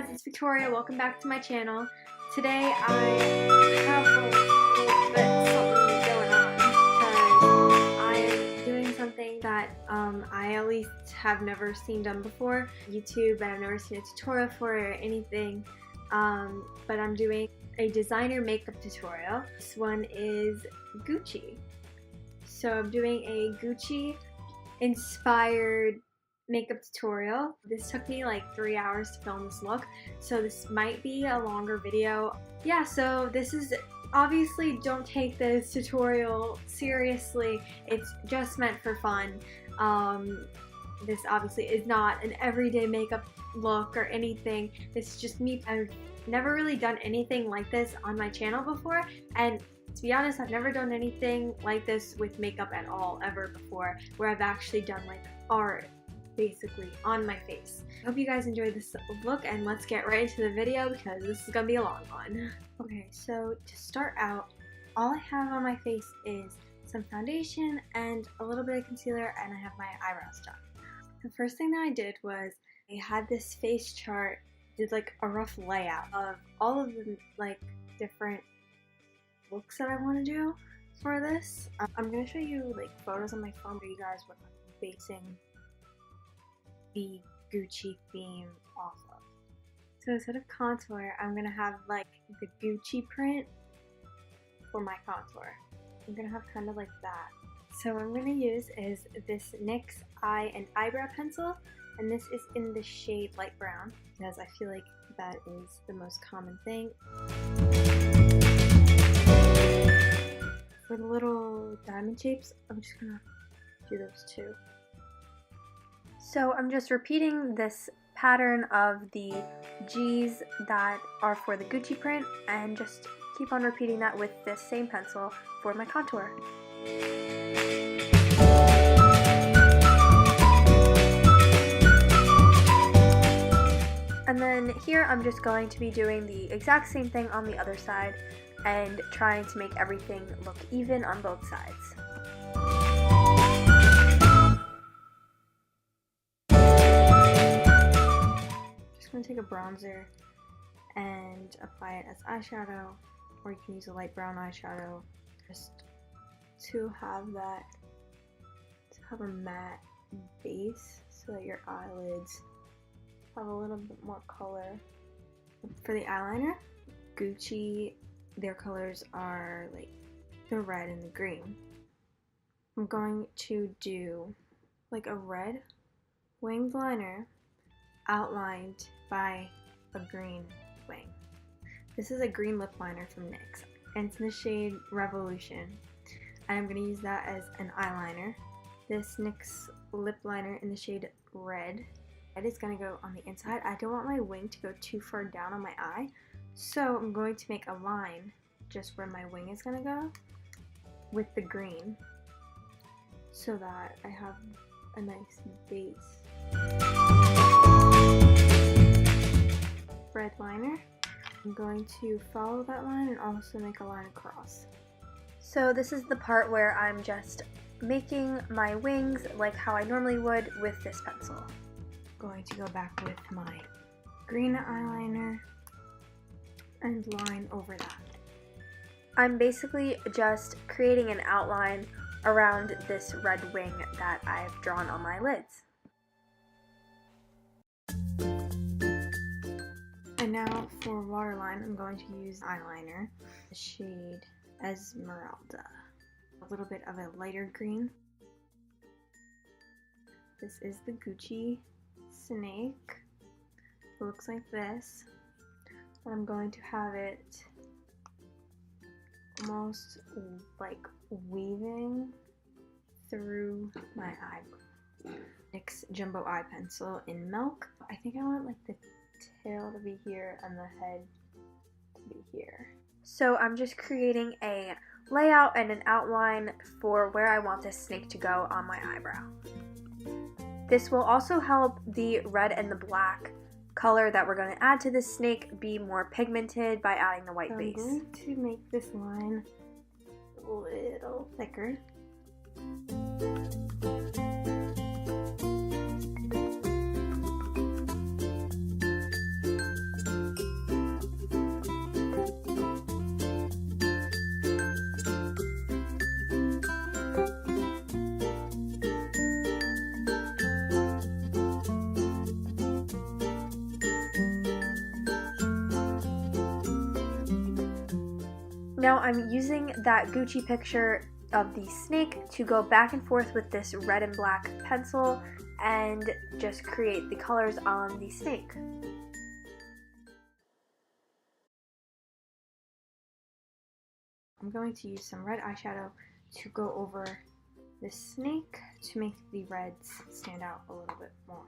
guys, it's Victoria. Welcome back to my channel. Today I have a little bit something going on because I am doing something that I at least have never seen done before. YouTube, and I've never seen a tutorial for it or anything. But I'm doing a designer makeup tutorial. This one is Gucci. So I'm doing a Gucci inspired makeup tutorial. This took me like 3 hours to film this look, so this might be a longer video. Yeah, so this is obviously, don't take this tutorial seriously. It's just meant for fun. This obviously is not an everyday makeup look or anything. This is just me. I've never really done anything like this on my channel before, and to be honest, I've never done anything like this with makeup at all ever before, where I've actually done like art basically on my face. I hope you guys enjoyed this look, and let's get right into the video because this is gonna be a long one. Okay, so to start out, all I have on my face is some foundation and a little bit of concealer, and I have my eyebrows done. The first thing that I did was I had this face chart, did like a rough layout of all of the like different looks that I want to do for this. I'm gonna show you like photos on my phone where you guys what I'm basing the Gucci theme off of. So instead of contour, I'm gonna have like the Gucci print for my contour. I'm gonna have kind of like that. So what I'm gonna use is this NYX Eye and Eyebrow pencil, and this is in the shade light brown because I feel like that is the most common thing. For the little diamond shapes, I'm just gonna do those too. So I'm just repeating this pattern of the G's that are for the Gucci print, and just keep on repeating that with this same pencil for my contour. And then here I'm just going to be doing the exact same thing on the other side and trying to make everything look even on both sides. Just going to take a bronzer and apply it as eyeshadow, or you can use a light brown eyeshadow just to have a matte base so that your eyelids have a little bit more color. For the eyeliner, Gucci, their colors are like the red and the green. I'm going to do like a red winged liner outlined by a green wing. This is a green lip liner from NYX, and it's in the shade Revolution, and I'm going to use that as an eyeliner. This NYX lip liner in the shade Red. It is going to go on the inside. I don't want my wing to go too far down on my eye, so I'm going to make a line just where my wing is going to go with the green so that I have a nice base. Red liner. I'm going to follow that line and also make a line across. So this is the part where I'm just making my wings like how I normally would with this pencil. Going to go back with my green eyeliner and line over that. I'm basically just creating an outline around this red wing that I've drawn on my lids. And now for waterline, I'm going to use eyeliner, the shade Esmeralda. A little bit of a lighter green. This is the Gucci snake. It looks like this. I'm going to have it almost like weaving through my eye. NYX Jumbo Eye Pencil in Milk. I think I want like the tail to be here and the head to be here. So I'm just creating a layout and an outline for where I want this snake to go on my eyebrow. This will also help the red and the black color that we're going to add to this snake be more pigmented by adding the white base. I'm going to make this line a little thicker. Now I'm using that Gucci picture of the snake to go back and forth with this red and black pencil and just create the colors on the snake. I'm going to use some red eyeshadow to go over the snake to make the reds stand out a little bit more.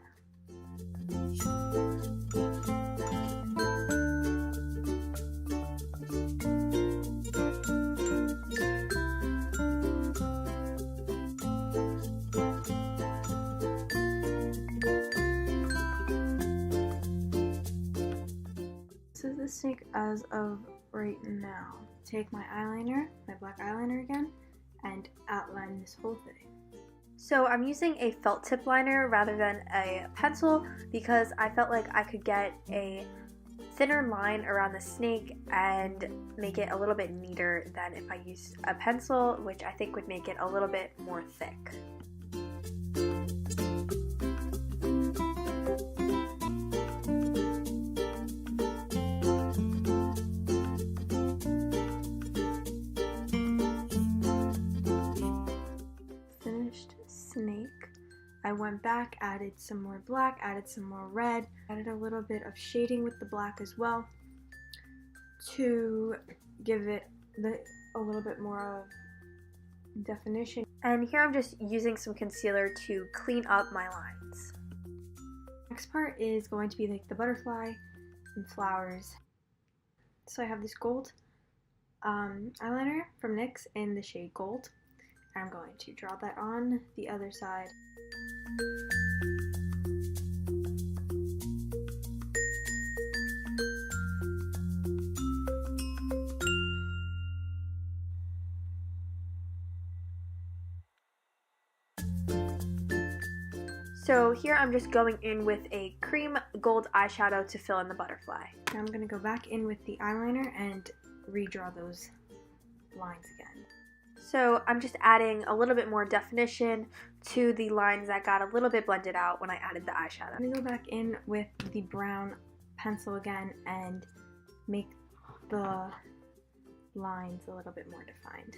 This is the snake as of right now. Take my eyeliner, my black eyeliner again, and outline this whole thing. So I'm using a felt tip liner rather than a pencil because I felt like I could get a thinner line around the snake and make it a little bit neater than if I used a pencil, which I think would make it a little bit more thick. Snake. I went back, added some more black, added some more red, added a little bit of shading with the black as well to give it a little bit more of definition. And here I'm just using some concealer to clean up my lines. Next part is going to be like the butterfly and flowers. So I have this gold eyeliner from NYX in the shade Gold. I'm going to draw that on the other side. So here I'm just going in with a cream gold eyeshadow to fill in the butterfly. Now I'm going to go back in with the eyeliner and redraw those lines again. So I'm just adding a little bit more definition to the lines that got a little bit blended out when I added the eyeshadow. I'm going to go back in with the brown pencil again and make the lines a little bit more defined.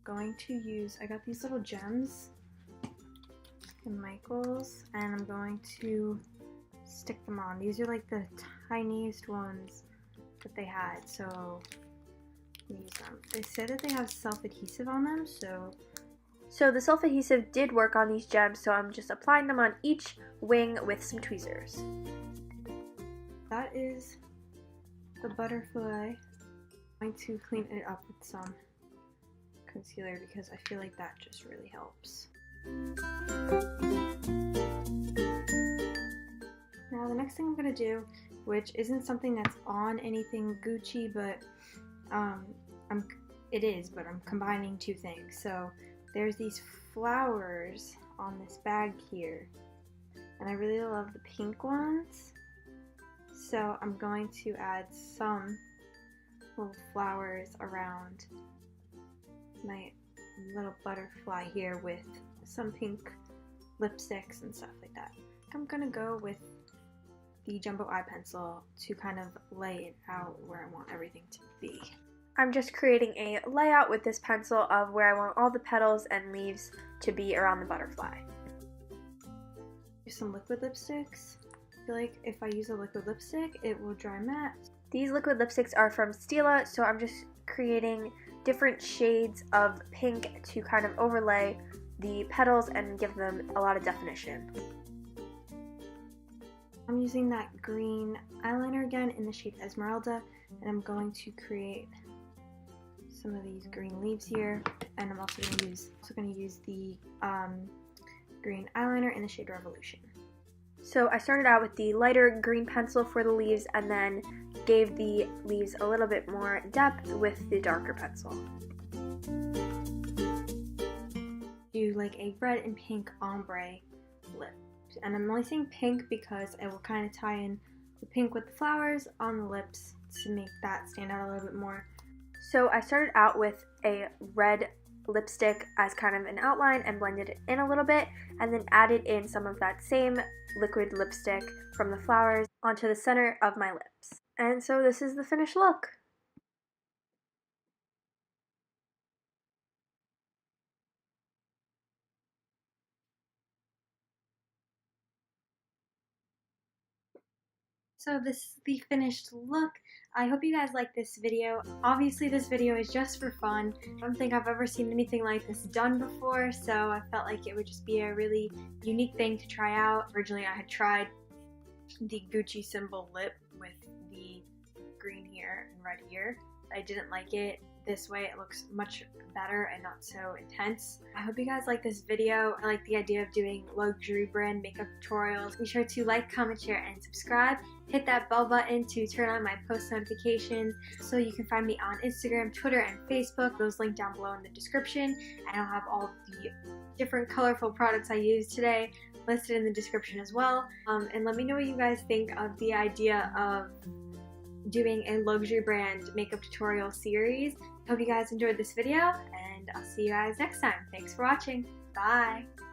Going to use, I got these little gems in Michael's and I'm going to stick them on. These are like the tiniest ones that they had, so use them. They said that they have self-adhesive on them, so the self-adhesive did work on these gems, so I'm just applying them on each wing with some tweezers. That is the butterfly. I'm going to clean it up with some concealer because I feel like that just really helps. Now the next thing I'm going to do, which isn't something that's on anything Gucci, but it is, but I'm combining two things. So there's these flowers on this bag here, and I really love the pink ones. So I'm going to add some little flowers around my little butterfly here with some pink lipsticks and stuff like that. I'm going to go with the jumbo eye pencil to kind of lay it out where I want everything to be. I'm just creating a layout with this pencil of where I want all the petals and leaves to be around the butterfly. Use some liquid lipsticks. I feel like if I use a liquid lipstick, it will dry matte. These liquid lipsticks are from Stila, so I'm just creating different shades of pink to kind of overlay the petals and give them a lot of definition. I'm using that green eyeliner again in the shade Esmeralda, and I'm going to create some of these green leaves here, and I'm also going to use the green eyeliner in the shade Revolution. So I started out with the lighter green pencil for the leaves and then gave the leaves a little bit more depth with the darker pencil. Do like a red and pink ombre lip. And I'm only saying pink because it will kind of tie in the pink with the flowers on the lips to make that stand out a little bit more. So I started out with a red lipstick as kind of an outline and blended it in a little bit, and then added in some of that same liquid lipstick from the flowers onto the center of my lips. And so this is the finished look. So this is the finished look. I hope you guys like this video. Obviously this video is just for fun. I don't think I've ever seen anything like this done before, so I felt like it would just be a really unique thing to try out. Originally I had tried the Gucci symbol lip with the green here and red here. I didn't like it. This way it looks much better and not so intense. I hope you guys like this video. I like the idea of doing luxury brand makeup tutorials. Be sure to like, comment, share, and subscribe. Hit that bell button to turn on my post notifications so you can find me on Instagram, Twitter, and Facebook. Those linked down below in the description. And I'll have all the different colorful products I used today listed in the description as well. And let me know what you guys think of the idea of doing a luxury brand makeup tutorial series. Hope you guys enjoyed this video, and I'll see you guys next time. Thanks for watching. Bye!